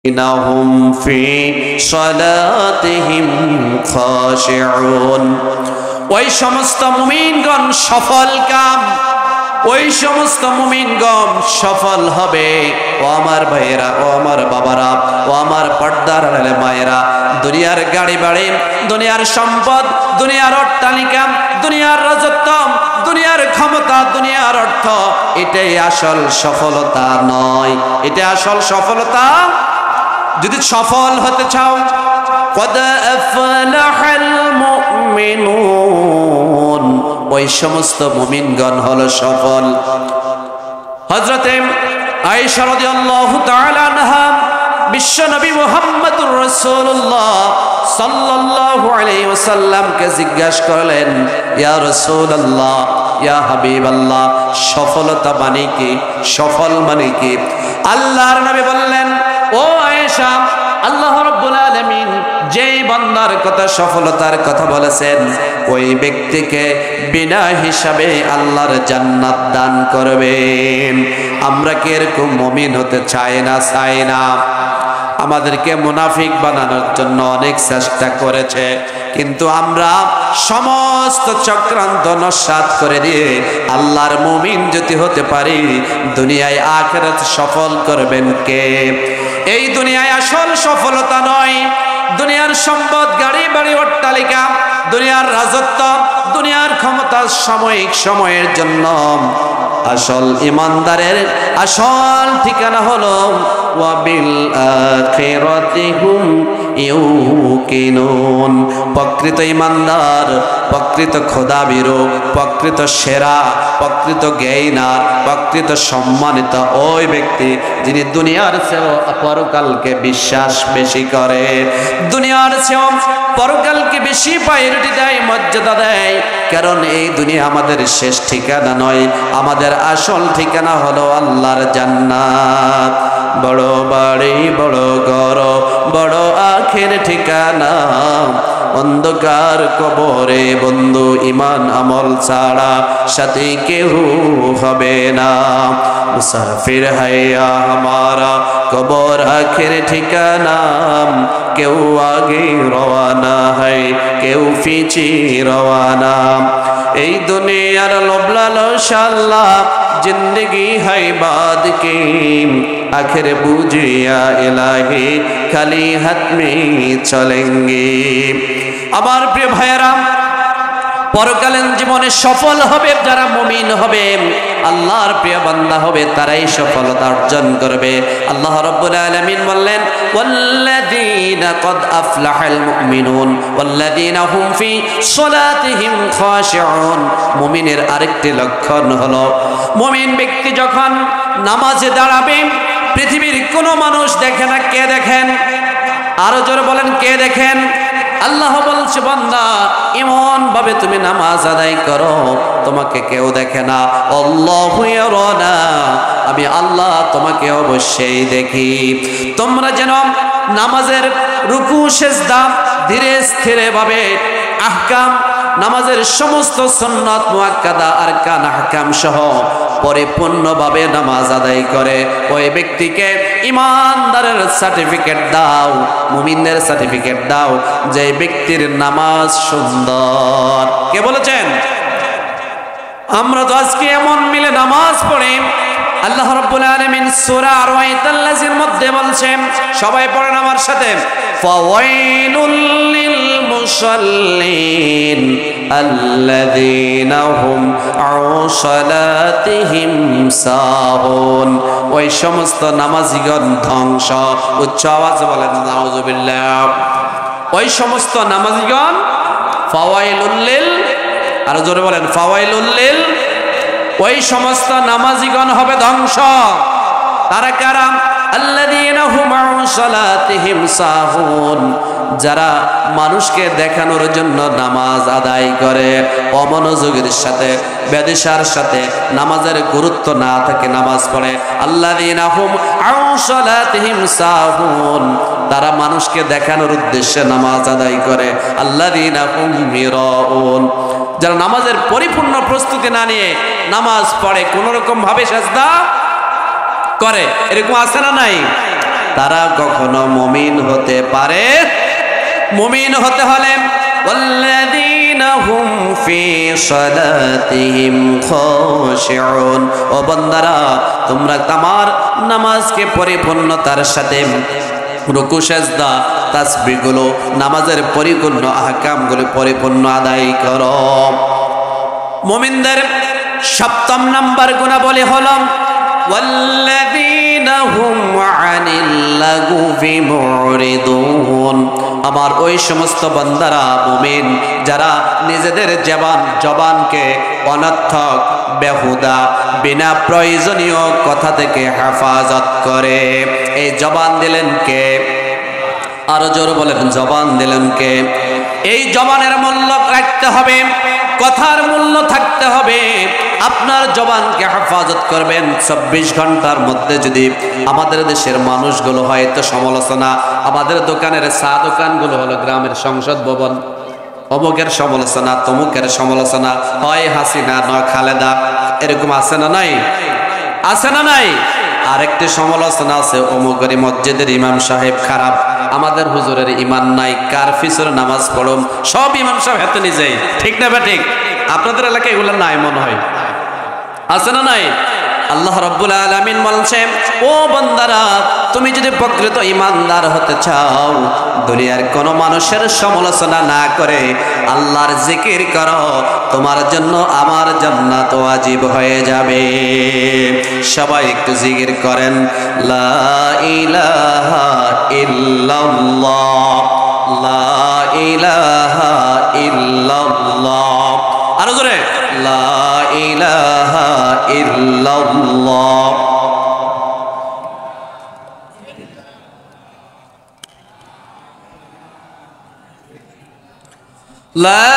إنهم في صلاتهم خاشعون ওই সমস্ত মুমিনগণ সফল কাম ওই সমস্ত মুমিনগণ সফল হবে ও আমার ভাইয়েরা ও আমার বাবারা ও আমার পর্দার আড়ালে মায়েরা দুনিয়ার গাড়ি বাড়ি দুনিয়ার সম্পদ দুনিয়ার অট্টালিকা দুনিয়ার রাজত্ব দুনিয়ার ক্ষমতা দুনিয়ার অর্থ এটাই আসল সফলতা নয় এটা আসল সফলতা যদি সফল হতে চাও قد أفلح المؤمنون ওই সমস্ত মুমিনগণ হলো সফল হযরতে আয়েশা রাদিয়াল্লাহু তাআলা আনহা বিশ্বনবী মুহাম্মদুর রাসূলুল্লাহ সাল্লাল্লাহু আলাইহি ওয়াসাল্লামকে জিজ্ঞাসা করলেন ইয়া রাসূলুল্লাহ ইয়া হাবিবাল্লাহ সফলতা মানে কি সফল মানে কি আল্লাহর নবী বললেন ও আয়েশা আল্লাহ রাব্বুল আলামিন যেই বান্দার কথা সফলতার কথা বলেছেন ওই ব্যক্তিকে বিনা হিসাবে আল্লাহর জান্নাত দান করবেন আমরা কি এরকম মুমিন হতে চাই না আমাদেরকে মুনাফিক বানানোর জন্য অনেক চেষ্টা করেছে কিন্তু আমরা সমস্ত চক্রান্ত নস্যাৎ করে দিয়ে আল্লাহর মুমিন যদি হতে পারি দুনিয়ায় আখিরাত সফল করবেন কে এই দুনিয়ায় আসল সফলতা নয় দুনিয়ার সম্পদ গাড়ি বাড়ি অট্টালিকা দুনিয়ার রাজত্ব দুনিয়ার ক্ষমতা সাময়িক সময়ের জন্য আসল ইমানদারের আসল ঠিকানা হলো ওয়াবিল আখিরাতি হুম ইউকিনুন প্রকৃত ইমানদার প্রকৃত খোদাভীরু প্রকৃত সেরা প্রকৃত জ্ঞানীর প্রকৃত সম্মানিত ওই ব্যক্তি যিনি দুনিয়ার চেয়েও পরকালকে বিশ্বাস বেশি করে দুনিয়ার চেয়েও পরকালকে বেশি প্রায়োরিটি দেয় মর্যাদা দেয় কারণ এই দুনিয়া আমাদের শেষ ঠিকানা নয় আমাদের আসল ঠিকানা হলো আল্লাহর জান্নাত বড় বাড়ি বড় ঘর বড় আখের ঠিকানা অন্ধকার কবরে বন্ধু ইমান আমল ছাড়া সাথে কেউ হবে না মুসাফির হাইয়া হামারা কবর আখের ঠিকানা কেউ আগে রওয়ানা হয় কেউ পিছে রওয়ানা এই দুনিয়ার লোভ লালসা আল্লাহ जिंदगी है बाद की आखिर बुझिया इलाही खाली हाथ में चलेंगे আমার প্রিয় ভাইরা পরকালীন জীবনে সফল হবে যারা মুমিন হবে আল্লাহর প্রিয় বান্দা হবে তারাই সফলতা অর্জন করবে আল্লাহ রাব্বুল আলামিন বললেন ওয়াল্লাযীনা ক্বাদ আফলাহাল মুমিনুন ওয়াল্লাযীনা হুম ফি সলাতিহিম খাশিউন মুমিনের আরেকটি লক্ষণ হলো মুমিন ব্যক্তি যখন নামাজে দাঁড়াবে পৃথিবীর কোনো মানুষ দেখে না কে দেখেন আরো জোরে বলেন কে দেখেন আল্লাহ বলছে বান্দা এমন ভাবে তুমি নামাজ আদায় করো তোমাকে কেউ দেখে না আল্লাহু ইয়ারানা আমি আল্লাহ তোমাকে অবশ্যই দেখি তোমরা যেন নামাজের রুকু সিজদা ধীরে স্থিরে ভাবে আহকাম নামাজের সমস্ত সুন্নাত মুআক্কাদা আরকান আহকাম সহ পরিপূর্ণভাবে নামাজ আদায় করে ওই ব্যক্তিকে ইমানদারের সার্টিফিকেট দাও মুমিনদের সার্টিফিকেট দাও যে ব্যক্তির নামাজ সুন্দর কে বলেছেন আমরা তো আজকে এমন মিলে নামাজ পড়ি আল্লাহ রাব্বুল আলামিন সূরা আর-রা'য়াতাল মধ্যে বলছেন সবাই পড়েন আমার সাথে ফাওয়াইলুল লিল মুসাল্লিন আল্লাযীনা হুম আন সালাতিহিম সাহুন ওই সমস্ত নামাজীগণ ধ্বংস উচ্চ আওয়াজে বলেন নাউযুবিল্লাহ ওই সমস্ত নামাজীগণ ফাওয়াইলুল লিল আর জোরে বলেন ফাওয়াইলুল লিল ওই সমস্ত নামাজীগণ হবে ধ্বংস তারা কারা আল্লাযীনা হুম আন সালাতিহিম সাহুন যারা মানুষকে দেখানোর জন্য নামাজ আদায় করে অমনোযোগের সাথে বেদিশার সাথে নামাজের গুরুত্ব না থাকে নামাজ পড়ে আল্লাযীনা হুম আন সালাতিহিম সাহুন তারা মানুষকে দেখানোর উদ্দেশ্যে নামাজ আদায় করে আল্লাযীনা হুম মিরাউন যারা নামাজের পরিপূর্ণ প্রস্তুতি না নিয়ে নামাজ পড়ে কোন রকম ভাবে সাজদা করে এরকম আছে না নাই তারা কখনো মুমিন হতে পারে। মুমিন হতে হলে ওয়াল্লাযীনা হুম ফি সালাতিহিম খাশিউন, ও বান্দারা তোমরা তোমার নামাজকে পরিপূর্ণতার সাথে রুকু সেজদা তাসবিহগুলো নামাজের পরিপূর্ণ আহকামগুলো পরিপূর্ণ আদায় করো। মুমিনদের 7ম নাম্বার গুণাবলী হলো ওয়াল্লাযীনা হুম আনিল লাগবি মুরিদুন, আমার ওই সমস্ত বান্দারা মুমিন যারা নিজেদের জবানকে অনর্থক বেহুদা বিনা প্রয়োজনীয় কথা থেকে হেফাজত করে। এই জবান দিলেন কে? আরো জোর বলেন, জবান দিলেন কে? এই জবানের মূল্য রাখতে হবে, কথার মূল্য থাকতে হবে। আপনার জবানকে হেফাজত করবেন। 24 ঘন্টার মধ্যে যদি আমাদের দেশের মানুষগুলো হয়তো সমালোচনা, আমাদের দোকানের চা দোকানগুলো হলো গ্রামের সংসদ ভবন, অমুকের সমালোচনা তমুকের সমালোচনা, হয় হাসিনা নয় খালেদা, এরকম আছে না নাই? আছে না নাই? আরেকটি সমালোচনা আছে অমুকের মসজিদের ইমাম সাহেব খারাপ, আমাদের হুজুরের ইমান নাই, কার পিছনে নামাজ পড়ুন, সব ইমাম সাহেব হাতে নিজেই। ঠিক না বা ঠিক? আপনাদের এলাকায় এগুলো নাই মনে হয়, আছে না নাই? আল্লাহ রাব্বুল আলামিন বলছেন, ও বান্দারা তুমি যদি প্রকৃত ঈমানদার হতে চাও, দুনিয়ার কোন মানুষের সমালোচনা না করে আল্লাহর জিকির করো, তোমার জন্য আমার জান্নাত ওয়াজিব হয়ে যাবে। সবাই একটু জিকির করেন, লা ইলাহা ইল্লাল্লাহ, লা ইলাহা ইল্লাল্লাহ। আরো জোরে, লা ইলাহা ইল্লাল্লাহ। লা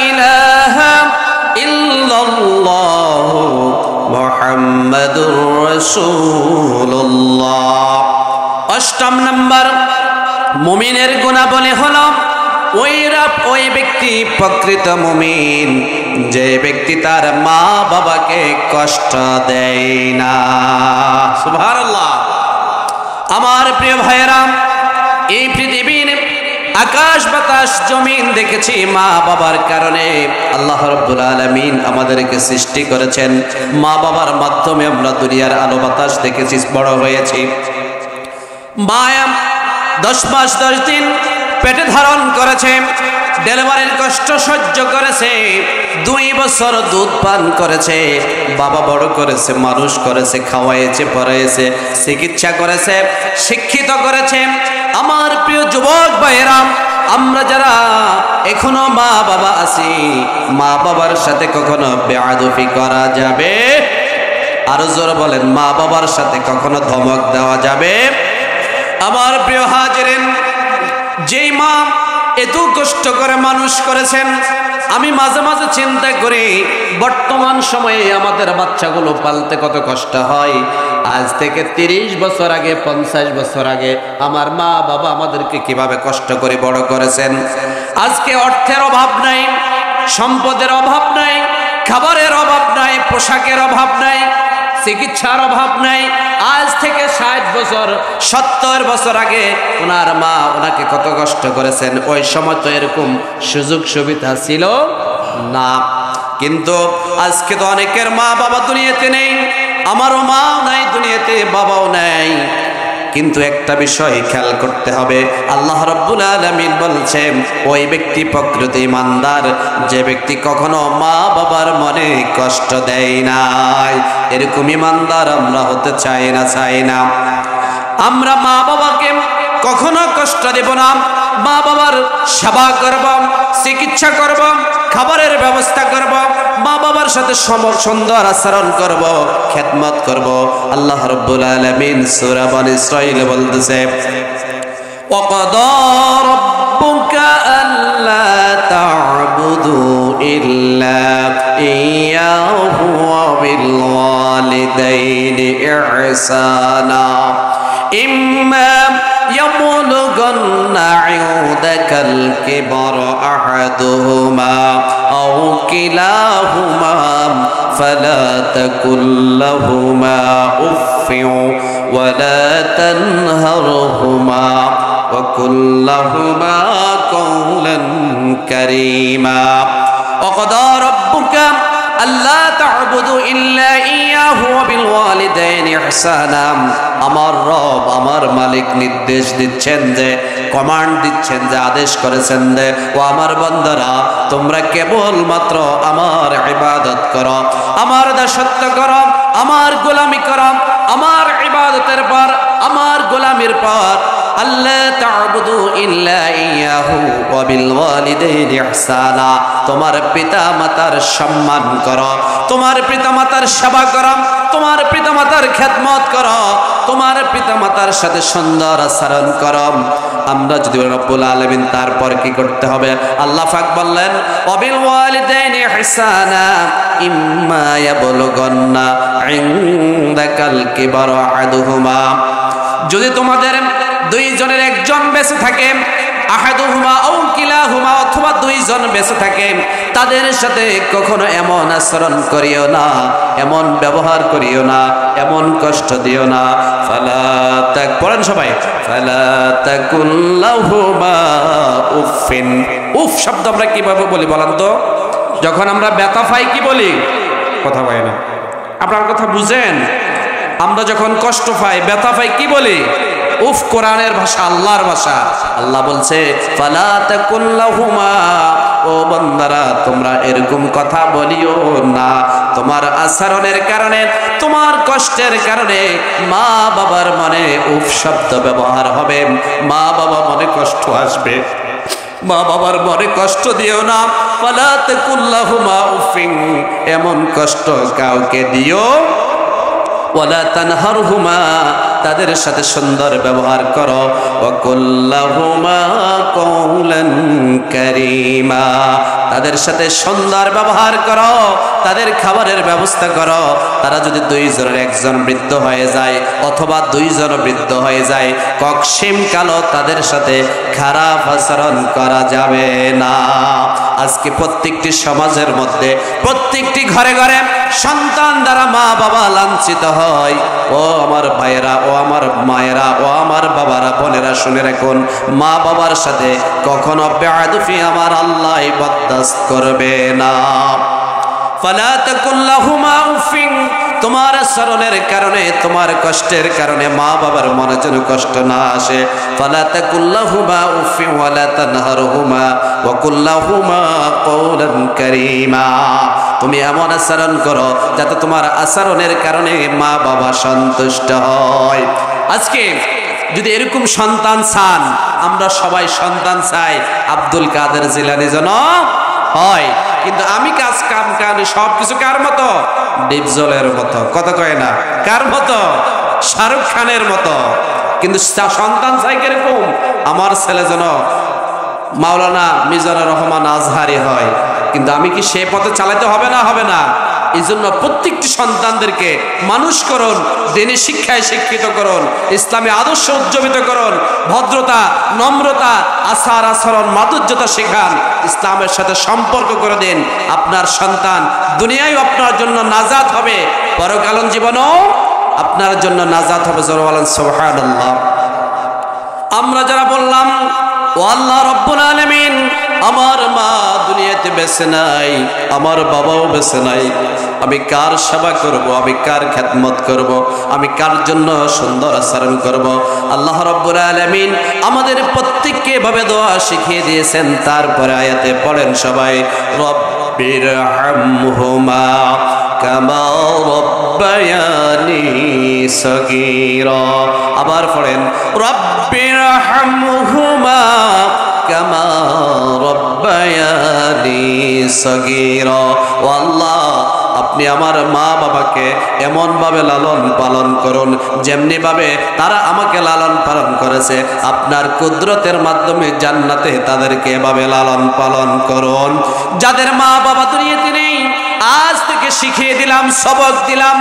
ইলাহা ইল্লাল্লাহ মুহাম্মাদুর রাসূলুল্লাহ। 8ম নাম্বার মুমিনের গুণাবলী হলো ওই ব্যক্তি প্রকৃত মুমিন যে ব্যক্তি তার মা বাবাকে কষ্ট দেয় না। সুবহানাল্লাহ। আমার প্রিয় ভাইয়েরা, এই পৃথিবীর আকাশ বাতাস জমিন দেখেছি মা বাবার কারণে। আল্লাহ রাব্বুল আলামিন আমাদেরকে সৃষ্টি করেছেন, মা বাবার মাধ্যমে আমরা দুনিয়ার আলো বাতাস দেখেছি, বড় হয়েছি। মায়া 10 মাস 10 দিন পেটে ধারণ করেছে, ডেলিভারির কষ্ট সহ্য করেছে, 2 বছর দুধ পান করেছে, বাবা বড় করেছে, মানুষ করেছে, খাওয়াইছে, পড়াইছে, চিকিৎসা করেছে, শিক্ষিত করেছে। আমার প্রিয় যুবক ভাইয়েরা, আমরা যারা এখনো মা বাবা আছি, মা বাবার সাথে কখনো বেয়াদবি করা যাবে? আরো জোরে বলেন, মা বাবার সাথে কখনো ধমক দেওয়া যাবে? আমার প্রিয় হাজিরিন, যেই মা এত কষ্ট করে মানুষ করেছেন, আমি মাঝে মাঝে চিন্তা করি বর্তমান সময়ে আমাদের বাচ্চাগুলো পালতে কত কষ্ট হয়। আজ থেকে 30 বছর আগে, 50 বছর আগে আমার মা বাবা আমাদেরকে কিভাবে কষ্ট করে বড় করেছেন। আজকে অর্থের অভাব নাই, সম্পদের অভাব নাই, খাবারের অভাব নাই, পোশাকের অভাব নাই, চিকিৎসার অভাব নাই। আজ থেকে 60 বছর 70 বছর আগে ওনার মা ওনাকে কত কষ্ট করেছেন। ওই সময় তো এরকম সুযোগ সুবিধা ছিল না। কিন্তু আজকে তো অনেকের মা বাবা দুনিয়াতে নেই, আমারও মা নাই দুনিয়াতে, বাবাও নাই। কিন্তু একটা বিষয় খেয়াল করতে হবে, আল্লাহ রাব্বুল আলামিন বলছেন ওই ব্যক্তি প্রকৃত ঈমানদার যে ব্যক্তি কখনো মা বাবার মনে কষ্ট দেয় নাই। এরকম ঈমানদার আমরা হতে চাই না, চাই না। আমরা মা বাবাকে কখনো কষ্ট দেব না, মা বাবার সেবা করব, চিকিৎসা করব, খাবারের ব্যবস্থা করব, মা বাবার সাথে সুন্দর আচরণ করব, খেদমত করব। আল্লাহ রাব্বুল আলামিন সূরা বনী ইসরাঈল বলতেছে, ওয়াকাদা রাব্বুকা আল্লা তা'বুদু ইল্লা ইয়াহু ওয়া বিল ওয়ালিদাইনি ইহসানা ইম্মা يبلغ يبلغن عندك الكبر أحدهما أو كلاهما فلا تقل لهما أف ولا تنهرهما وقل لهما قولا كريما وقضى ربك ألا تعبدوا إلا إياه وبالوالدين إحسانا আমার রব আমার মালিক নির্দেশ দিচ্ছেন যে কমান্ড দিচ্ছেন যে আদেশ করেছেন যে ও আমার বান্দারা তোমরা কেবলমাত্র আমার ইবাদত করো আমার দাসত্ব করো আমার গোলামি করো আমার ইবাদতের পর আমার গোলামির পর আল্লাহ তা'বুদু ইল্লা ইয়াহু ওয়া বিল ওয়ালিদাইনি ইহসানা তোমার পিতামাতার সম্মান করো তোমার পিতামাতার সেবা করো তোমার পিতামাতার খেদমত করো তোমার পিতামাতার সাথে সুন্দর আচরণ করো আমরা যদি রব্বুল আলামিন তারপর কি করতে হবে আল্লাহ পাক বললেন ওয়া বিল ওয়ালিদাইনি ইহসানা ইম্মা ইয়াবলুগান্না ইনদাকাল কিবারা আহাদুহুমা যদি তোমাদের দুইজনের একজন বেঁচে থাকে আহাদুহুমা আও কিলাহুমা অথবা দুইজন বেঁচে থাকে তাদের সাথে কখনো এমন আচরণ করিও না এমন ব্যবহার করিও না এমন কষ্ট দিও না ফালা তাক পড়েন সবাই ফালা তাকুল্লাহুমা উফিন উফ শব্দ আমরা কিভাবে বলি বলেন তো যখন আমরা ব্যথা পাই কি বলি কথা বলে না আপনার কথা বুঝেন আমরা যখন কষ্ট পাই ব্যথা পাই কি বলি উফ কোরআনের ভাষা আল্লাহর ভাষা আল্লাহ বলছে ফালা তাকুল্লাহুমা ও বান্দারা তোমরা এরকম কথা বলিও না তোমার আচরণের কারণে তোমার কষ্টের কারণে মা বাবার মনে উফ শব্দ ব্যবহার হবে মা বাবা মনে কষ্ট আসবে মা বাবার মনে কষ্ট দিও না ফালা তাকুল্লাহুমা উফিন এমন কষ্ট কাউকে দিও ওয়ালা তানহারহুমা তাদের সাথে সুন্দর ব্যবহার করো ওয়া কুল্লাহুমা কওলান কারীমা তাদের সাথে সুন্দর ব্যবহার করো তাদের খাবারের ব্যবস্থা করো তারা যদি দুইজনের একজন বৃদ্ধ হয়ে যায় অথবা দুইজন বৃদ্ধ হয়ে যায় কখনো কালো তাদের সাথে খারাপ আচরণ করা যাবে না আজকে প্রত্যেকটি সমাজের মধ্যে প্রত্যেকটি ঘরে ঘরে সন্তান দ্বারা মা বাবা লাঞ্ছিত হয় ও আমার ভাইয়েরা ও আমার মায়েরা ও আমার বাবারা বোনেরা শুনে রাখুন মা বাবার সাথে কখনো বেয়াদবি আমার আল্লাহ বরদাস্ত করবে না ফালা তাকুল্লাহুমা উফিন তোমার আচরণের কারণে তোমার কষ্টের কারণে মা বাবার মনে যেন কষ্ট না আসে ফালা তাকুল্লাহুমা উফিন ওয়ালা তানহারহুমা ওয়া কুল্লাহুমা কওলান কারীমা তুমি এমন আচরণ করো যাতে তোমার আচরণের কারণে মা বাবা সন্তুষ্ট হয় আজকে যদি এরকম সন্তান চান আমরা সবাই সন্তান চাই আব্দুল কাদের জিলানী যেন হয় কিন্তু আমি কাজ কাম কানি সবকিছু কার মতো ডিপজলের মতো কথা কয় না কার মতো শাহরুখ খানের মতো কিন্তু সন্তান চাই কিরকম আমার ছেলে যেন মাওলানা মিজানুর রহমান আজহারি হয় কিন্তু আমি কি সেই পথে চালাতে হবে না এই জন্য প্রত্যেকটি সন্তানদেরকে মানুষ করুন দিনী শিক্ষায় শিক্ষিত করুন ইসলামী আদর্শ উজ্জীবিত করুন ভদ্রতা নম্রতা আচার আচরণ মাধুর্যতা শেখান ইসলামের সাথে সম্পর্ক করে দিন আপনার সন্তান দুনিয়ায় আপনার জন্য নাজাত হবে পরকালীন জীবনেও আপনার জন্য নাজাত হবে জোরে বলেন সুবহানাল্লাহ আমরা যারা বললাম ও আল্লাহ রব্বুল আলামিন আমার মা দুনিয়াতে বেঁচে নাই আমার বাবাও বেঁচে নাই আমি কার সেবা করব আমি কার খেদমত করব আমি কার জন্য সুন্দর আচরণ করব আল্লাহ রব্বুল আলামিন আমাদের প্রত্যেককে এভাবে দোয়া শিখিয়ে দিয়েছেন তারপরে আয়াতে পড়েন সবাই রব্বিরহামহুমা কামা রব্বায়ানি সগীরা আবার পড়েন রব্বিরহামহুমা কামা রব্বায়ানি সগীরা ও আল্লাহ আপনি আমার মা বাবাকে এমন ভাবে লালন পালন করুন যেমনি ভাবে তারা আমাকে লালন পালন করেছে আপনার কুদরতের মাধ্যমে জান্নাতে তাদেরকে এভাবে লালন পালন করুন যাদের মা বাবা দুনিয়াতে নেই আজ থেকে শিখিয়ে দিলাম সবক দিলাম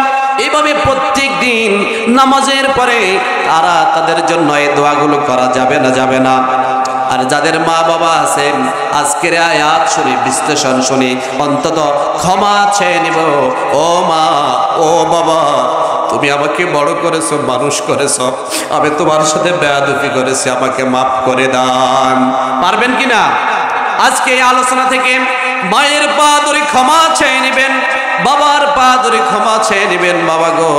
এইভাবে প্রত্যেক দিন নামাজের পরে তারা তাদের জন্য এই দোয়াগুলো করা যাবে না যাবে না? আর যাদের মা বাবা আছেন আজকের আয়াত শুনে বিশ্লেষণ শুনি অন্তত ক্ষমা চেয়ে নিব। ও মা, ও বাবা, তুমি আমাকে বড় করেছো, মানুষ করেছো, আমি তোমার সাথে বেয়াদবি করেছি, আমাকে মাফ করে দান। পারবেন কিনা? আজকে এই আলোচনা থেকে মায়ের পা ধরে ক্ষমা চেয়ে নেবেন, বাবার পা ধরে ক্ষমা চেয়ে নেবেন। বাবা গো,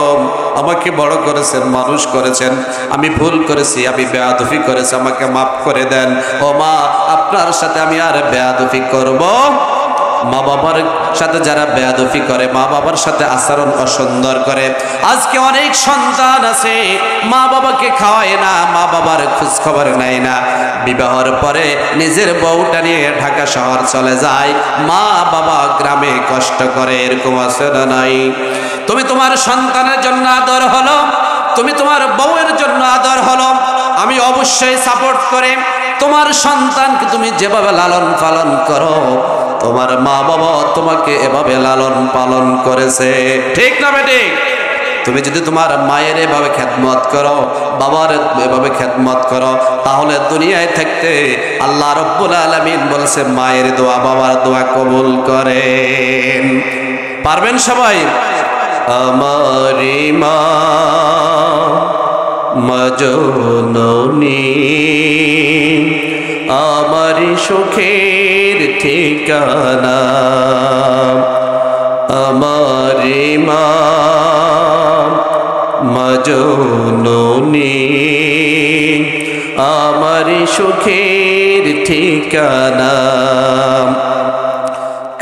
আমাকে বড় করেছেন, মানুষ করেছেন, আমি ভুল করেছি, আমি বেয়াদবি করেছি, আমাকে মাফ করে দেন। ও মা, আপনার সাথে আমি আর বেয়াদবি করব? মা বাবার সাথে যারা বেয়াদবি করে, মা বাবার সাথে আচরণ অসুন্দর করে, আজকে অনেক সন্তান আছে মা বাবাকে খাওয়ায় না, মা বাবার খোঁজ খবর নেয় না, বিবাহের পরে নিজের বউটা নিয়ে ঢাকা শহর চলে যায়, মা বাবা গ্রামে কষ্ট করে। এরকম আছে না নাই? তুমি তোমার সন্তানের জন্য আদর হলো, তুমি তোমার বউয়ের জন্য আদর হলো, আমি অবশ্যই সাপোর্ট করে তোমার সন্তানকে তুমি যেভাবে লালন পালন করো, তোমার মা বাবা তোমাকে এভাবে লালন পালন করেছে, ঠিক না বেটি? তুমি যদি তোমার মায়ের এভাবে খেদমত করো, বাবার এভাবে খেদমত করো, তাহলে দুনিয়ায় থাকতে আল্লাহ রাব্বুল আলামিন বলছে মায়ের দোয়া বাবার দোয়া কবুল করেন। পারবেন সবাই? আমারি মা মজননী, আমারি সুখের ঠিকানা, আমারি মা মজননী, আমারি সুখের ঠিকানা।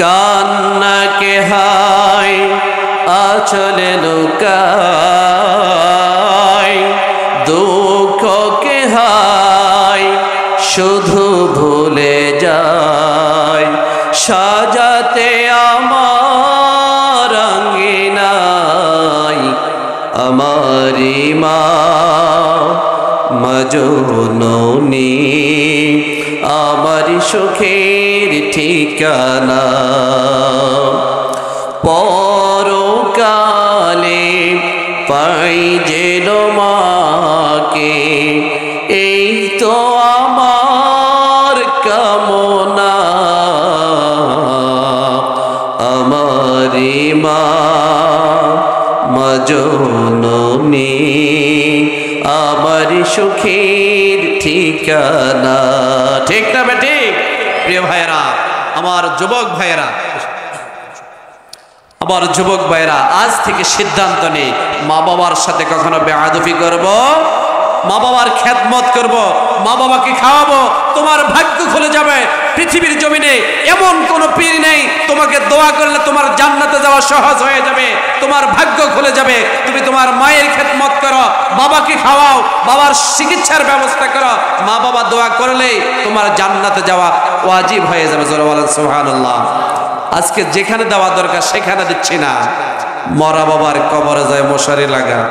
কান্না কে হায় আঁচলে লুকায়, দুঃখ কে হায় শুধু ভুলে যায়, সাজাতে আমার আঙ্গিনায় আমারি মা মজননী, আমারি সুখের ঠিকানা। পরকালে পাই যেন মাকে, এই তো আমার কামনা, আমারি মা মজননী, আমারি সুখের ঠিকানা। ঠিক না বেটি? প্রিয় ভাইয়েরা, আমার যুবক ভাইয়েরা, আবার যুবক ভাইরা, আজ থেকে সিদ্ধান্ত নেই মা বাবার সাথে কখনো বেয়াদবি করব, মা বাবার খেদমত করব, মা বাবাকে খাওয়াবো, তোমার ভাগ্য খুলে যাবে। পৃথিবীর জমিনে এমন কোন পীর নেই তোমাকে দোয়া করলে তোমার জান্নাতে যাওয়া সহজ হয়ে যাবে, তোমার ভাগ্য খুলে যাবে। তুমি তোমার মায়ের খেদমত করো, বাবাকে খাওয়াও, বাবার চিকিৎসার ব্যবস্থা করো, মা বাবা দোয়া করলেই তোমার জান্নাতে যাওয়া ওয়াজিব হয়ে যাবে। জোরে বলেন সুবহানাল্লাহ। আজকে যেখানে দেওয়া দরকার সেখানে দিচ্ছি না। মরা বাবার কবরে যায় মশারি লাগা,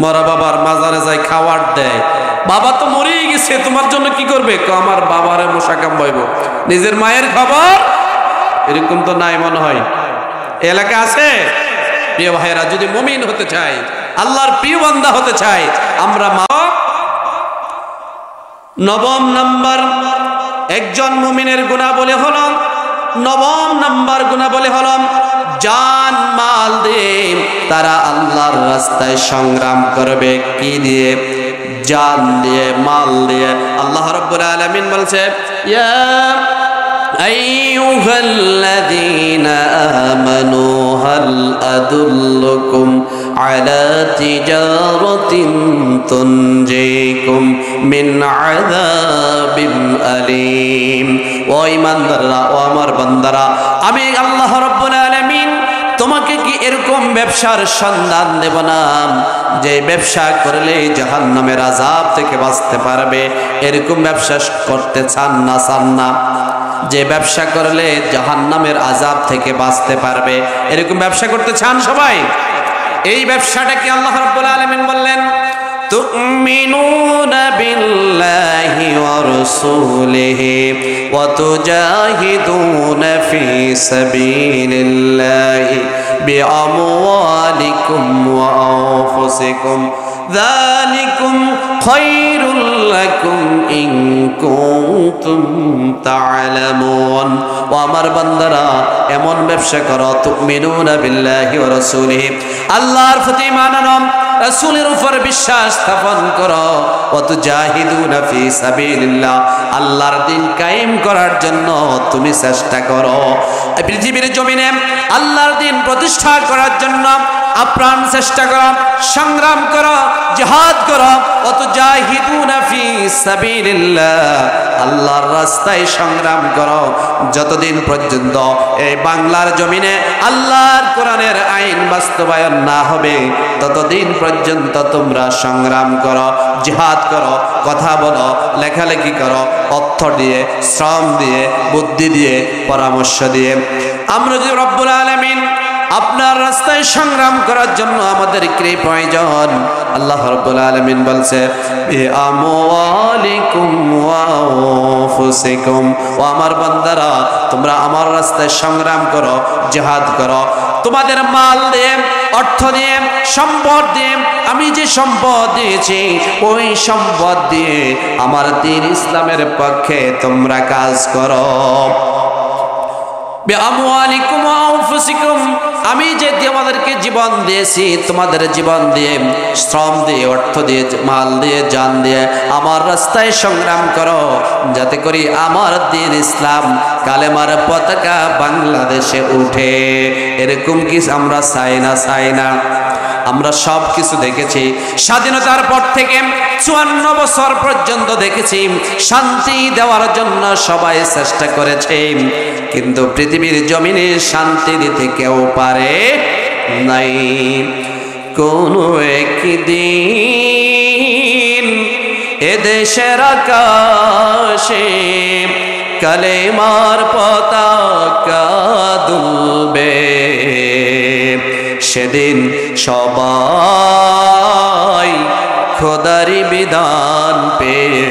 মরা বাবার মাজারে যায় খাওয়ার দেয়। বাবা তো মরেই গেছে, তোমার জন্য কি করবে? আমার বাবারে মশা কামড়াইব। নিজের মায়ের খবর এরকম তো নাই মনে হয়, এলাকা আছে। প্রিয় ভাইয়েরা, যদি মুমিন হতে চাই, আল্লাহর প্রিয় বান্দা হতে চাই, আমরা নবম নাম্বার একজন মুমিনের গুণাবলী হলো, নবম নাম্বার গুণাবলী হলো জান মাল দিয়ে তারা আল্লাহর রাস্তায় সংগ্রাম করবে। কি দিয়ে? জান দিয়ে, মাল দিয়ে। আল্লাহ রাব্বুল আলামিন বলছে, ইয়া আইয়ুহাল্লাযীনা আমানু হাল আদুল্লুকুম আলা তিজারাতিন তুনজিকুম মিন আযাবিন আলীম। ও ঈমানদাররা, ও আমার বান্দারা, আমি আল্লাহ রাব্বুল আলামিন তোমাকে কি এরকম ব্যবসার সন্ধান দেব না যে ব্যবসা করলে জাহান্নামের আযাব থেকে বাঁচতে পারবে? এরকম ব্যবসা করতে চান না? চান না? যে ব্যবসা করলে জাহান্নামের আযাব থেকে বাঁচতে পারবে, এরকম ব্যবসা করতে চান সবাই? এই ব্যবসাটা কি আল্লাহ রাব্বুল আলামিন বললেন, তুমিনুনা বিল্লাহি ওয়া রাসূলিহি ওয়া তুজাহিদুনা ফি সাবিলিল্লাহি বিআমওয়ালিকুম ওয়া আনফুসিকুম যালিকুম খায়রুল লাকুম ইন কুনতুম তা'লামুন। ও আমার বান্দারা, এমন ব্যবসা করো তুমিনুনা বিল্লাহি ওয়া রাসূলিহি, আল্লাহর প্রতি ঈমান আনো, রাসূলের উপর বিশ্বাস স্থাপন করো, ওয়া তুজাহিদুনা ফি সাবিলিল্লাহ, আল্লাহর দ্বীন কায়েম করার জন্য তুমি চেষ্টা করো। এই পৃথিবীর জমিনে আল্লাহর দ্বীন প্রতিষ্ঠা করার জন্য আপ্রাণ চেষ্টা করো, সংগ্রাম করো, জিহাদ করো। ওয়া তুজাহিদুনা ফি সাবিলিল্লাহ, আল্লাহর রাস্তায় সংগ্রাম করো যতদিন পর্যন্ত এই বাংলার জমিনে আল্লাহর কোরআনের আইন বাস্তবায়ন না হবে, ততদিন পর্যন্ত তোমরা সংগ্রাম করো, জিহাদ করো, কথা বলো, লেখালেখি করো, অর্থ দিয়ে, শ্রম দিয়ে, বুদ্ধি দিয়ে, পরামর্শ দিয়ে। আমরা যদি রব্বুল আলামিন আপনার রাস্তায় সংগ্রাম করার জন্য আমাদের কি প্রয়োজন? আল্লাহ রাব্বুল আলামিন বলছে বিআমওয়ালিকুম ওয়া আনফুসিকুম, ও আমার বান্দারা, তোমরা আমার রাস্তায় সংগ্রাম করো, জিহাদ করো, তোমাদের মাল দিয়ে, অর্থ দিয়ে, সম্পদ দিয়ে। আমি যে সম্পদ দিয়েছি ওই সম্পদ দিয়ে আমার দ্বীন ইসলামের পক্ষে তোমরা কাজ করো। বিআমওয়ালিকুম ওয়া আনফুসিকুম, আমি যে তোমাদেরকে জীবন দিয়েছি, তোমাদের জীবন দিয়ে, শ্রম দিয়ে, অর্থ দিয়ে, মাল দিয়ে, জান দিয়ে আমার রাস্তায় সংগ্রাম করো, যাতে করে আমার দ্বীন ইসলাম, কালেমার পতাকা বাংলাদেশে উঠে। এরকম কি আমরা চাই না? চাই না? আমরা সব কিছু দেখেছি, স্বাধীনতার পর থেকে 54 বছর পর্যন্ত দেখেছি শান্তি দেওয়ার জন্য সবাই চেষ্টা করেছে, কিন্তু পৃথিবীর জমিনে শান্তি দিতে কেউ পারে নাই। কোন একদিন এদেশের আকাশে কালেমার পতাকা দুলবে, সেদিন সবাই খোদারি বিধান পেয়ে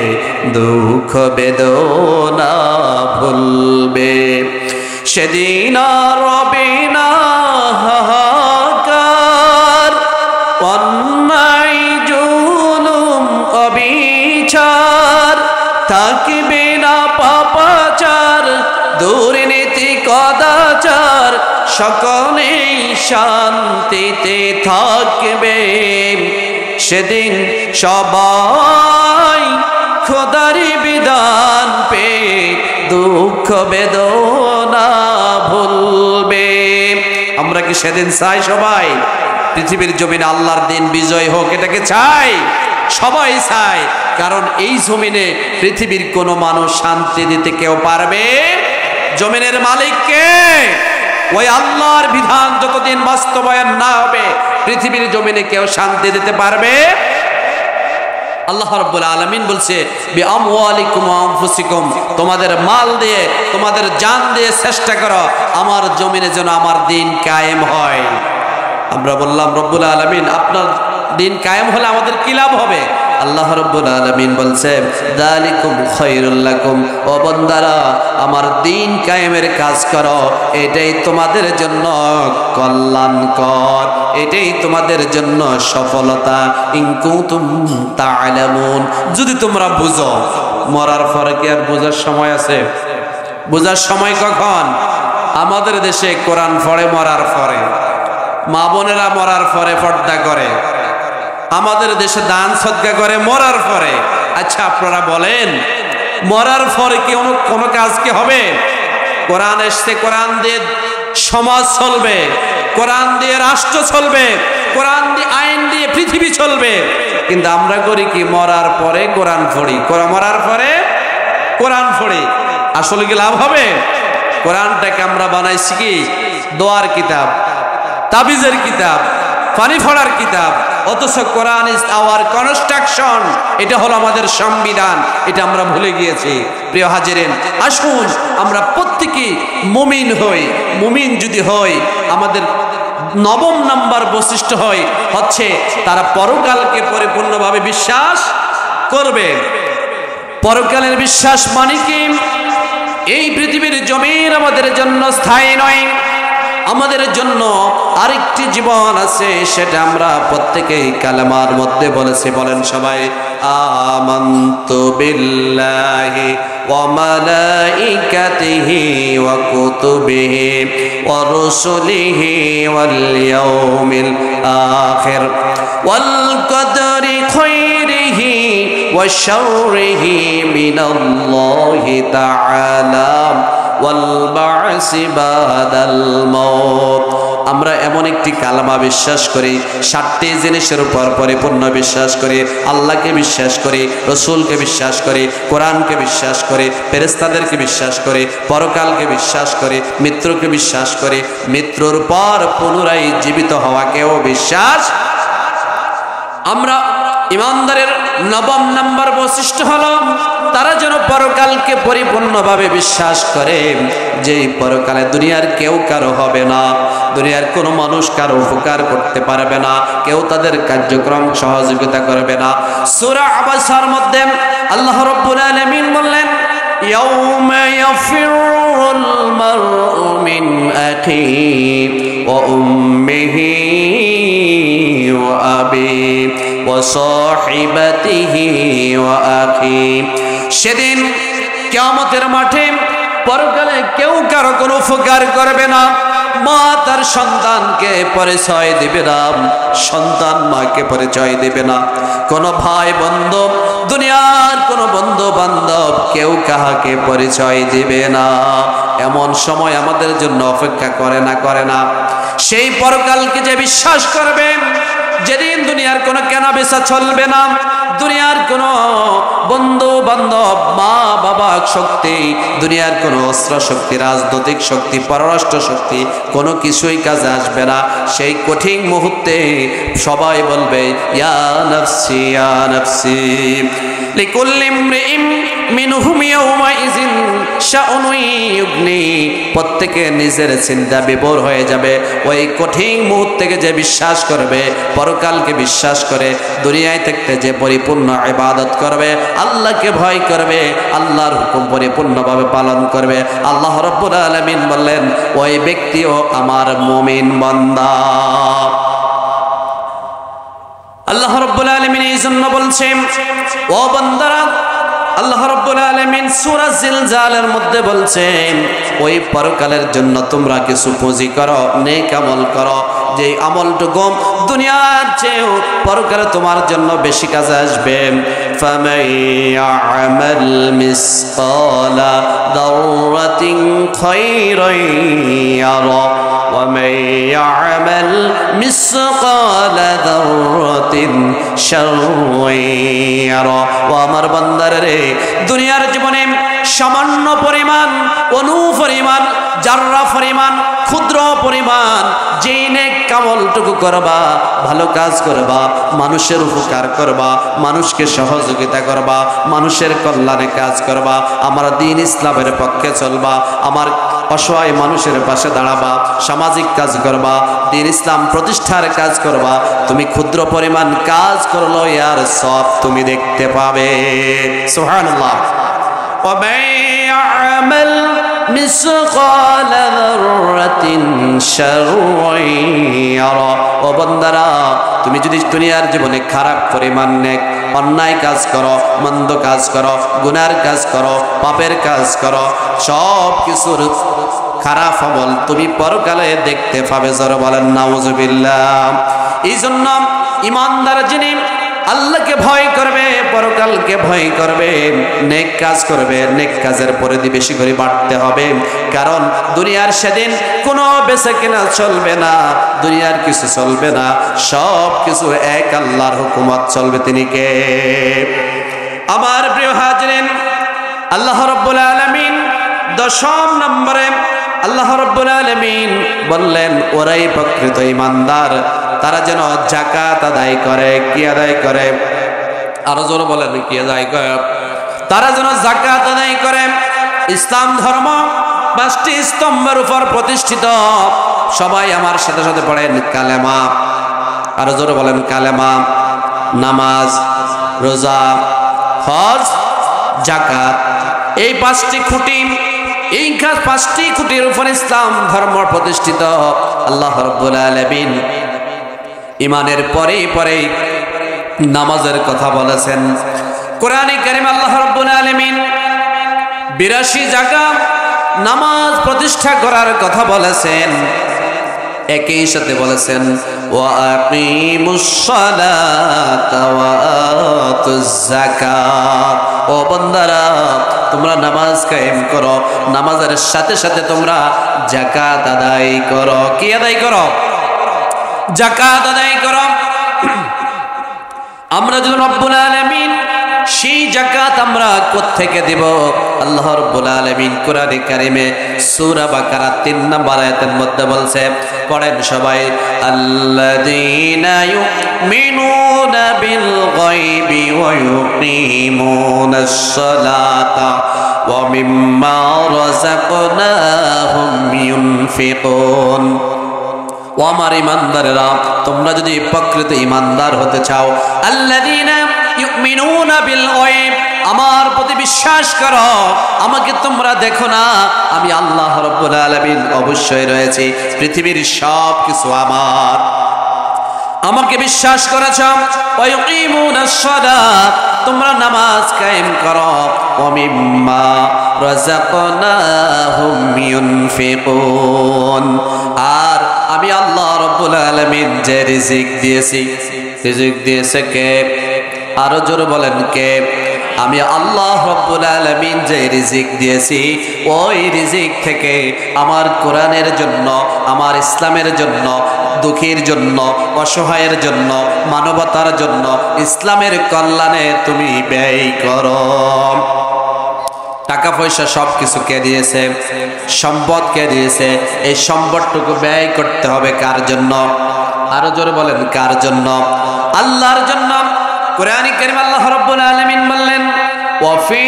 দুঃখ বেদনা ভুলবে। সেদিন আর রবে না হাহাকার, অন্যায় জুলুম অবিচার, থাকবে না পাপাচার, দুর্নীতি কদাচার, সকলেই শান্তিতে থাকবে। সেদিন সবাই খোদারি বিধান পেয়ে দুঃখ বেদনা ভুলবে। আমরা কি সেদিন চাই সবাই পৃথিবীর জমিনে আল্লাহর দ্বীন বিজয় হোক? এটাকে চাই, সবাই চায়। কারণ এই জমিনে পৃথিবীর কোনো মানুষ শান্তি দিতে কেউ পারবে? জমিনের মালিক কে? ওই আল্লাহর বিধান যতদিন বাস্তবায়ন না হবে পৃথিবীর জমিনে কেউ শান্তি দিতে পারবে? আল্লাহ রাব্বুল আলামিন বলছে বিআমওয়ালিকুম ওয়া আনফুসিকুম, তোমাদের মাল দিয়ে, তোমাদের জান দিয়ে চেষ্টা করো আমার জমিনে যেন আমার দ্বীন কায়েম হয়। আমরা বললাম রব্বুল আলামিন আপনার দ্বীন কায়েম হলে আমাদের কি লাভ হবে? আল্লাহ রাব্বুল আলামিন বলছে যালিকুম খায়রুল লাকুম, ও বান্দারা আমার দ্বীন কায়েমের কাজ করো, এটাই তোমাদের জন্য কল্যাণকর, এটাই তোমাদের জন্য সফলতা। ইন কুনতুম তা'লামুন, যদি তোমরা বুঝো। মরার পরে কি আর বোঝার সময় আছে? বোঝার সময় কখন? আমাদের দেশে কোরআন পড়ে মরার পরে, মা বোনেরা মরার পরে পর্দা করে, আমাদের দেশে দান সদকা করে মরার পরে। আচ্ছা আপনারা বলেন মরার পরে কি কোনো কাজ কি হবে? কোরআন এসছে, কোরআন দিয়ে সমাজ চলবে, কোরআন দিয়ে রাষ্ট্র চলবে, কোরআন দিয়ে আইন দিয়ে পৃথিবী চলবে। কিন্তু আমরা করি কি? মরার পরে কোরআন পড়ি, মরার পরে কোরআন পড়ি। আসলে কি লাভ হবে? কোরআনটাকে আমরা বানাইছি কি দোয়ার কিতাব, তাবিজের কিতাব, পানি ফোড়ার কিতাব। অথচ কোরআন ইজ আওয়ার কনস্ট্রাকশন, এটা হলো আমাদের সংবিধান। এটা আমরা ভুলে গিয়েছি। প্রিয় হাজিরিন, আসুন আমরা প্রত্যেকেই মুমিন হই। মুমিন যদি হই, আমাদের 9 নম্বর বৈশিষ্ট্য হচ্ছে তারা পরকালকে পরিপূর্ণভাবে বিশ্বাস করবে। পরকালের বিশ্বাস মানে কি? এই পৃথিবীর জমিন আমাদের জন্য স্থায়ী নয়, আমাদের জন্য আরেকটি জীবন আছে, সেটা আমরা প্রত্যেকেই কালেমার মধ্যে বলেছি। বলেন সবাই, আমানতু বিল্লাহি ওয়া মালাইকাতিহি ওয়া কুতুবিহি ওয়া রুসুলিহি ওয়াল ইয়াউমিল আখির ওয়াল কদরি খায়রিহি ওয়া শাররিহি মিনাল্লাহি তাআলা ওয়াল বা'সি বাদাল মাউত। আমরা এমন একটি কালেমা বিশ্বাস করি, 7টি জিনিসের উপর পরিপূর্ণ বিশ্বাস করি। আল্লাহকে বিশ্বাস করি, রসুলকে বিশ্বাস করি, কোরআনকে বিশ্বাস করি, ফেরেশতাদেরকে বিশ্বাস করি, পরকালকে বিশ্বাস করি, মৃত্যুকে বিশ্বাস করি, মৃত্যুর পর পুনরায় জীবিত হওয়াকেও বিশ্বাস। আমরা ইমানদারের 9 নম্বর বৈশিষ্ট্য হলো তারা যেন পরকালকে পরিপূর্ণভাবে বিশ্বাস করে, যে পরকালে দুনিয়ার কেউ কারো হবে না, দুনিয়ার কোনো মানুষ কারো উপকার করতে পারবে না, কেউ তাদের কার্যক্রম সহযোগিতা করবে না। সূরা আবাসার মধ্যে আল্লাহ রাব্বুল আলামিন বললেন, ইয়াউমা ইয়াফিরুল মারউ মিন আখিহি ওয়া উম্মিহি ওয়া আবিহি ওয়া সাহিবাতিহি ওয়া আখিহি। সেদিন কিয়ামতের মাঠে পরকালে কেউ কারো কোনো উপকার করবে না। মা তার সন্তানকে পরিচয় দিবে না, সন্তান মাকে পরিচয় দিবে না, কোনো ভাই বন্ধু, দুনিয়ার কোনো বন্ধু বান্ধব কেউ কাহাকে পরিচয় দিবে না। এমন সময় আমাদের জন্য অপেক্ষা করে না। সেই পরকালকে যে বিশ্বাস করবে, যেদিন দুনিয়ার কোনো কেনা বেচা চলবে না, দুনিয়ার কোনো বন্ধু বান্ধব, মা বাবা শক্তি, দুনিয়ার কোনো অস্ত্র শক্তি, রাজনৈতিক শক্তি, পররাষ্ট্র শক্তি কোনো কিছুই কাজে আসবে না। সেই কঠিন মুহূর্তে সবাই বলবে, ইয়া নাফসি ইয়া নাফসি, লিকুল্লি ইমরিইন মিনহুম ইয়াওমাইযিন শাউনুন ইউগনি। প্রত্যেকে নিজের চিন্তা বিভোর হয়ে যাবে। ওই কঠিন মুহূর্তে যে বিশ্বাস করবে, পরকালকে বিশ্বাস করে, দুনিয়ায় থাকতে যে পরিপূর্ণ ইবাদত করবে, আল্লাহকে ভয় করবে, আল্লাহর হুকুম পরিপূর্ণভাবে পালন করবে, আল্লাহ রাব্বুল আলামিন বললেন, ওই ব্যক্তিও আমার মুমিন বান্দা। আল্লাহ রাব্বুল আলামিন এই জন্য বলছেন, ও বান্দারা, আল্লাহ রাব্বুল আলামিন সূরা জিলজালের মধ্যে বলছেন, ওই পরকালের জন্য তোমরা কিছু পুঁজি করো, নেক আমল করো, যে আমলটুকু দুনিয়ার চেয়েও পরকালে তোমার জন্য বেশি কাজে আসবে। ফামান ইয়া'মাল মিসকালা দাররাতিন খায়রান ইয়ারা ওয়া মান ইয়া'মাল মিসকালা দাররাতিন শাররান ইয়ারা। ও আমার বান্দারে, দুনিয়ার জীবনে সামান্য পরিমাণ, অনু পরিমাণ, জাররা পরিমাণ, ক্ষুদ্র পরিমাণ যেই নেক আমলটুকু করবা, ভালো কাজ করবা, মানুষের উপকার করবা, মানুষকে সহযোগিতা করবা, মানুষের কল্যাণে কাজ করবা, আমার দ্বীন ইসলামের পক্ষে চলবা, আমার অসহায় মানুষের পাশে দাঁড়াবা, সামাজিক কাজ করবা, দ্বীন ইসলাম প্রতিষ্ঠার কাজ করবা, তুমি ক্ষুদ্র পরিমাণ কাজ করলো, ইয়ার সব তুমি দেখতে পাবে। সুবহানাল্লাহ। ومن يعمل مثقال ذرة شرا يره। ও বান্দারা, তুমি যদি দুনিয়ার জীবনে খারাপ পরিমাণ নেক অন্যায় কাজ করো, মন্দ কাজ করো, গুনার কাজ করো, পাপের কাজ করো, সব কিছুর খারাপ আমল তুমি পরকালে দেখতে পাবে। জোরে বলেন নাউজুবিল্লাহ। এই জন্য ইমানদার যিনি আল্লাহকে ভয় করবে, পরকালকে ভয় করবে, নেক কাজ করবে, নেক কাজের পরিধি বেশি করে বাড়তে হবে। কারণ দুনিয়ার সেদিন কোনো বেচা কেনা চলবে না, দুনিয়ার কিছু চলবে না, সব কিছু এক আল্লাহর হুকুমত চলবে। তিনি কে? আমার প্রিয় হাজরিন, আল্লাহ রাব্বুল আলামিন 10 নম্বরে আল্লাহ রাব্বুল আলামিন বললেন, ওরাই প্রকৃত ঈমানদার, তারা যেন যাকাত আদায় করে। কি আদায় করে? আরো জোরে বলেন, কি আদায় করে? তারা যেন যাকাত আদায় করে। ইসলাম ধর্ম 5টি স্তম্ভের উপর প্রতিষ্ঠিত। সবাই আমার সাথে সাথে পড়েন কালেমা। আরো জোরে বলেন, কালেমা, নামাজ, রোজা, হজ, যাকাত। এই 5টি খুঁটি এই 5টি খুঁটির উপর ইসলাম ধর্ম প্রতিষ্ঠিত। আল্লাহ রাব্বুল আলামিন ঈমানের পরে নামাজের কথা বলেছেন। কোরআনে কারীম আল্লাহ রাব্বুল আলামিন 82 জায়গা নামাজ প্রতিষ্ঠা করার কথা বলেছেন। একই সাথে বলেছেন ওয়া আকিমুস সালাতা ওয়া আতুজ যাকাত। ও বান্দারা, তোমরা নামাজ কায়েম করো, নামাজের সাথে সাথে তোমরা যাকাত আদায় করো। কি আদায় করো? যাকাত আদায় করো। আমরা যদি রব্বুল আলামিন সেই যাকাত আমরা কোত্থেকে দেব? আল্লাহ রাব্বুল আলামিন কোরআনে কারিমে সূরা বাকারা 3 নম্বর আয়াতের মধ্যে বলছে, পড়েন সবাই, আল্লাযীনা ইউমিনুনা বিল গায়বি ওয়া ইউকিমুনাস সালাতা ওয়া মিম্মা রাযাকনাহুম ইউনফিকুন। ও আমার ঈমানদারেরা, তোমরা যদি প্রকৃত ঈমানদার হতে চাও, আল্লাযীনা ইউমিনুনা বিল গায়ব, আমার প্রতি বিশ্বাস করো, আমাকে তোমরা দেখো না, আমি আল্লাহ রাব্বুল আলামিন অবশ্যই রয়েছি, পৃথিবীর সব কিছু আমার। আমাকে বিশ্বাস করেছো। ওয়া ইউকিমুনাস সালাত, তোমরা নামাজ কায়েম করো। ওয়া মিম্মা রাযাকনাহুম ইউনফিকুন, আর আমি আল্লাহ রাব্বুল আলামিন যে রিজিক দিয়েছি, রিজিক দিয়েছে কে? আরো জোরে বলেন কে? আমি আল্লাহ রাব্বুল আলামিন যে রিজিক দিয়েছি, ওই রিজিক থেকে আমার কোরআনের জন্য, আমার ইসলামের জন্য, দুঃখীর জন্য, অসহায়ের জন্য, মানবতার জন্য, ইসলামের কল্যাণে তুমি ব্যয় করো। টাকা পয়সা সবকিছু কে দিয়েছে? সম্পদ কে দিয়েছে? এই সম্পদটুকু ব্যয় করতে হবে কার জন্য? আরো জোরে বলেন কার জন্য? আল্লাহর জন্য। কোরআনে কারীম আল্লাহ রাব্বুল আলামিন বললেন, ওয়া ফি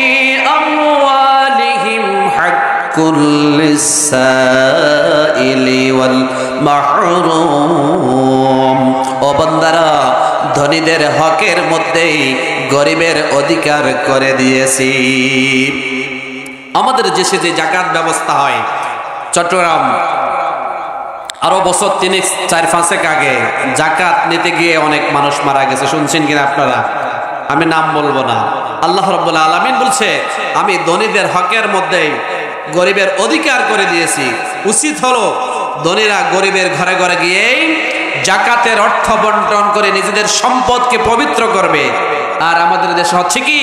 আমওয়ালিহিম হাক্কুল লিসাইলি ওয়াল মাহরুম। ও বান্দারা, ধনীদের হকের মধ্যেই গরিবের অধিকার করে দিয়েছি। আমাদের দেশে যে যাকাত ব্যবস্থা হয়, চট্টগ্রাম আরো বছর 3-4-5 আগে যাকাত নিতে গিয়ে অনেক মানুষ মারা গেছে, শুনছেন কিনা আপনারা? আমি নাম বলবো না। আল্লাহ রাব্বুল আলামিন বলছে, আমি ধনীদের হকের মধ্যে গরিবের অধিকার করে দিয়েছি। উচিত হলো ধনীরা গরিবের ঘরে ঘরে গিয়ে যাকাতের অর্থ বন্টন করে নিজেদের সম্পদকে পবিত্র করবে। আর আমাদের দেশে হচ্ছে কি,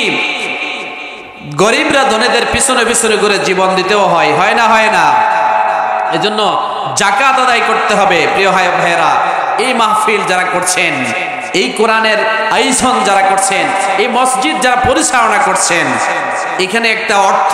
গরিবরা ধনীদের পিছনে পিছনে করে জীবন দিতেও হয়, হয় না? হয় না? এজন্য যাকাত আদায় করতে হবে। প্রিয় ভাই ভাইয়েরা, এই মাহফিল যারা করছেন, এই কোরআনের আয়োজন যারা করছেন, এই মসজিদ যারা পরিচালনা করছেন, এখানে একটা অর্থ